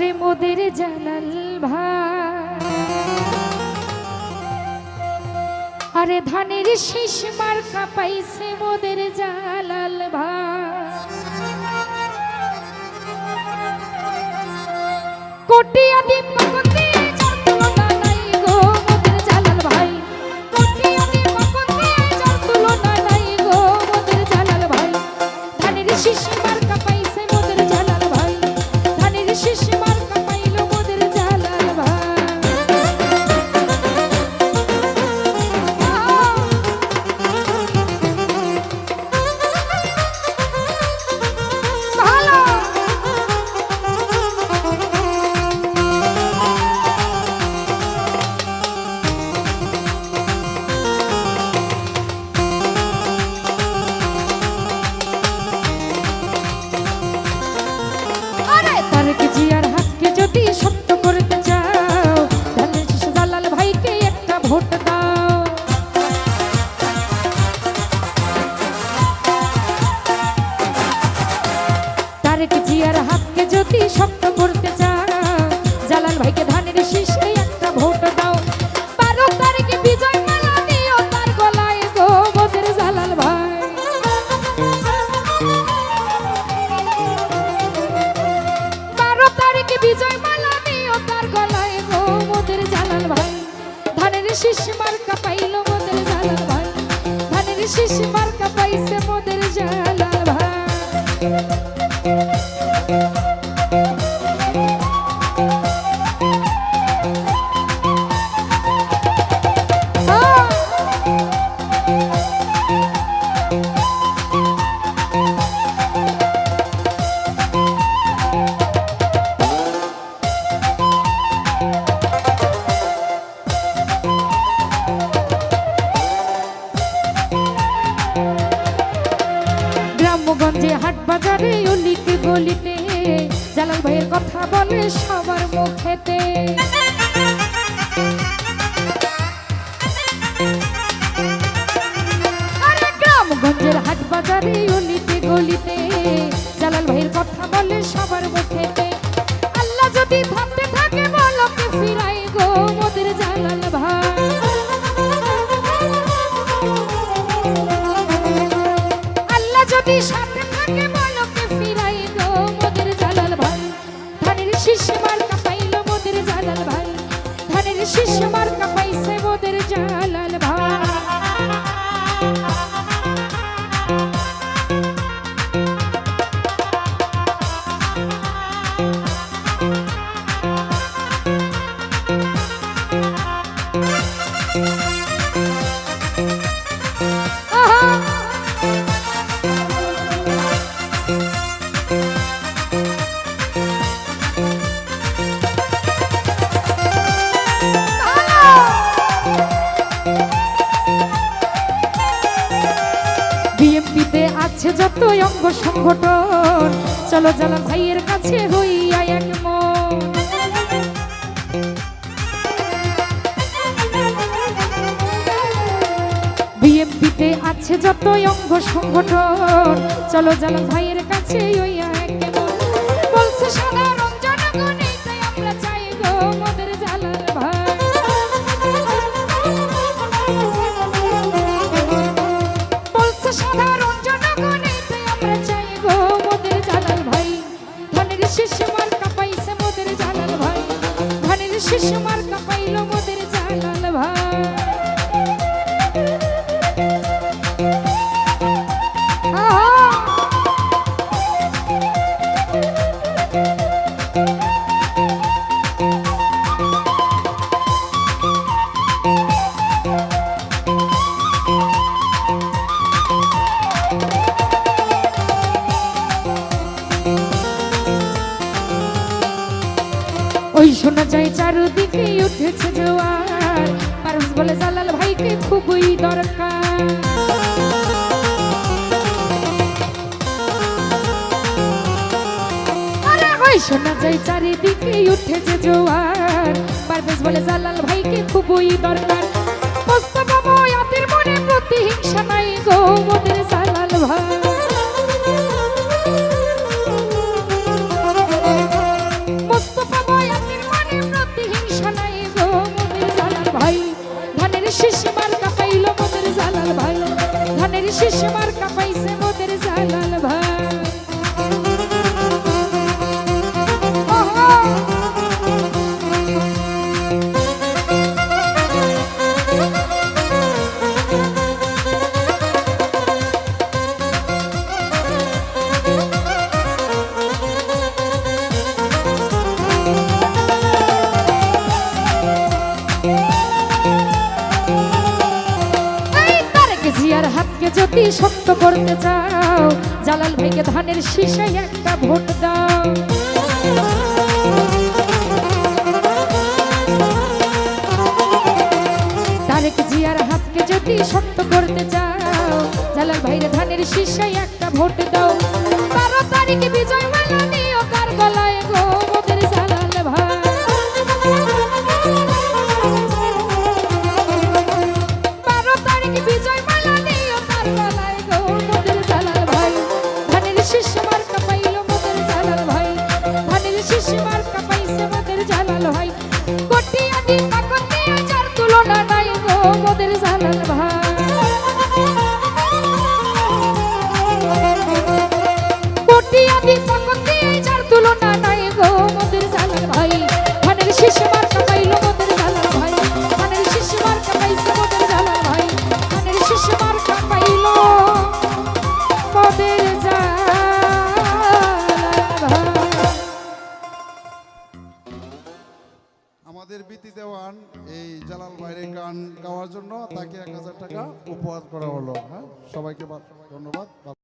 ওরে মোদের জালাল ভাই, আরে ধানের শীষ মার্কা পাইছে মোদের জালাল ভাই। কোটিয়া দ্বীপ পকন্দি যার তুলনা নাই গো মোদের জালাল ভাই, কোটিয়া দ্বীপ পকন্দি যার তুলনা নাই গো মোদের জালাল ভাই। ধানের শীষ মার্কা পাইছে মোদের জালাল ভাই, ধানের শীষ মার্কা পাইলো মোদের জালাল ভাই। জিয়ার হাতকে যদি শক্ত করতে চাও, জালাল ভাইকে ধানের শীষে একটা ভোট দাও। 12 তারিখে বিজয় মালা দিও তার গলায় গো মোদের জালাল ভাই। 12 তারিখে বিজয় মালা দিও তার গলায় গো মোদের জালাল ভাই। ধানের শীষ মার্কা পাইলো মোদের জালাল ভাই, ধানের শীষ মার্কা পাইছে মোদের জালাল ভাই। গ্রামগঞ্জে হাট বাজারে অলিতে গলিতে জালাল ভাইয়ের কথা বলে সবার মুখেতে। আরে গ্রামগঞ্জের হাট বাজারে অলিতে গলিতে জালাল ভাইয়ের কথা বলে সবার মুখেতে। আল্লাহ যদি থামতে থাকে বলকে ফিরাই গো মোদের জালাল ভাই। আল্লাহ যদি সাথে থাকে বলকে ফিরাই গো মোদের জালাল ভাই। ধানের শীষ মার্কা পাইলো মোদের জালাল ভাই, ধানের শীষ মার্কা পাইছে মোদের জালাল ভাই। বিএমপিতে আছে যত অঙ্গ সংগঠন, চলো জালাল ভাইয়ের কাছে হইয়া এক মন। বিএমপিতে আছে যত অঙ্গ সংগঠন, চলো জালাল ভাইয়ের কাছে হইয়া এক মন। বলছে সাধারণ জনগণ এইটাই আমরা চাই গো মোদের জালাল ভাই। বলছে সাধারণ জনগণ এইটাই আমরা চাই গো মোদের জালাল ভাই। ধানের শীষ মার্কা পাইছে মোদের জালাল ভাই, ধানের শীষ মার্কা পাইলো মোদের জালাল ভাই। ওই শোনা যায় চারদিকে উঠেছে জোয়ার, পারুস বলে জালাল ভাইকে খুবই দরকার। আরে ওই শোনা যায় চারিদিকে উঠেছে জোয়ার, পারভেজ বলে জালাল ভাইকে খুবই দরকার। মোস্তফা বয়াতের মনে প্রতিহিংসা নাই গো মোদের জালাল ভাই। মোস্তফা মার্কা পাইছে মোদের জালাল ভাই। ওহো জিয়ার হাতকে যদি শক্ত করতে চাও জালাল ভাইকে ধানের শীষায় একটা ভোট দাও। তারেক জিয়ার হাতকে যদি শক্ত করতে চাও জালাল ভাইয়ের ধানের শীষায় একটা ভোট দাও। 12 তারিখে বিজয় মালা নিও কার গলায় গো মোদের জালাল ভাই। 12 তারিখে বিজয় মার্কা পাইলো মোদের জালাল ভাই। ধানের শীষ মার্কা পাইছে মোদের জালাল ভাই। কোটি আদি পাকন দিয়ে যার তুলনা নাই গো মোদের জালাল ভাই। কোটি আদি পাকন দিয়ে যার তুলনা নাই গো মোদের জালাল ভাই। ধানের শীষ মার্কা পাইলো মোদের জালাল ভাই। ধানের শীষ মার্কা পাইছে মোদের জালাল ভাই। ধানের শীষ মার্কা পাইলো মোদের আমাদের বিতি দেওয়ান এই জালাল ভাইয়ের গান গাওয়ার জন্য তাকে 1000 টাকা উপহার করা হলো। হ্যাঁ, সবাইকে ধন্যবাদ।